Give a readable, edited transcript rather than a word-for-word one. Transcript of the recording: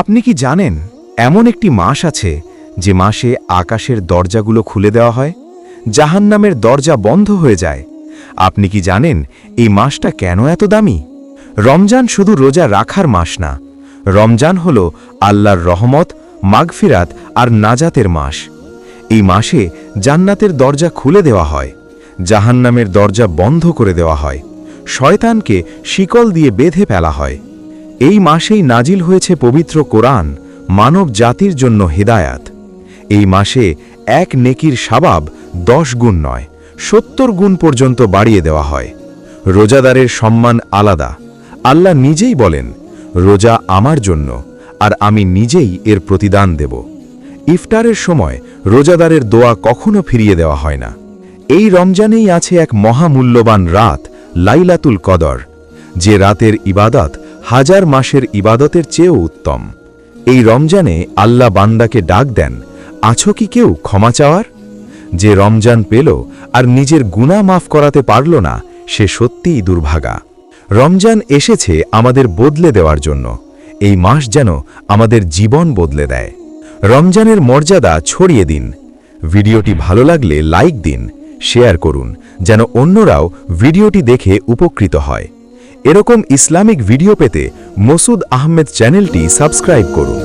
আপনি কি জানেন এমন একটি মাস আছে যে মাসে আকাশের দরজাগুলো খুলে দেওয়া হয়, জাহান্নামের দরজা বন্ধ হয়ে যায়? আপনি কি জানেন এই মাসটা কেন এত দামি? রমজান শুধু রোজা রাখার মাস না, রমজান হল আল্লাহর রহমত, মাগফিরাত আর নাজাতের মাস। এই মাসে জান্নাতের দরজা খুলে দেওয়া হয়, জাহান্নামের দরজা বন্ধ করে দেওয়া হয়, শয়তানকে শিকল দিয়ে বেঁধে ফেলা হয়। এই মাসেই নাজিল হয়েছে পবিত্র কোরআন, মানব জাতির জন্য হিদায়াত। এই মাসে এক নেকির সওয়াব 10 গুণ নয়, 70 গুণ পর্যন্ত বাড়িয়ে দেওয়া হয়। রোজাদারের সম্মান আলাদা। আল্লাহ নিজেই বলেন, রোজা আমার জন্য আর আমি নিজেই এর প্রতিদান দেব। ইফতারের সময় রোজাদারের দোয়া কখনো ফিরিয়ে দেওয়া হয় না। এই রমজানেই আছে এক মহামূল্যবান রাত, লাইলাতুল কদর, যে রাতের ইবাদত হাজার মাসের ইবাদতের চেয়েও উত্তম। এই রমজানে আল্লাহ বান্দাকে ডাক দেন, আছো কি কেউ ক্ষমা চাওয়ার? যে রমজান পেল আর নিজের গুনাহ মাফ করাতে পারল না, সে সত্যিই দুর্ভাগা। রমজান এসেছে আমাদের বদলে দেওয়ার জন্য। এই মাস যেন আমাদের জীবন বদলে দেয়। রমজানের মর্যাদা ছড়িয়ে দিন। ভিডিওটি ভালো লাগলে লাইক দিন, শেয়ার করুন, যেন অন্যরাও ভিডিওটি দেখে উপকৃত হয়। এরকম ইসলামিক ভিডিও পেতে মসুদ আহমেদ চ্যানেলটি সাবস্ক্রাইব করুন।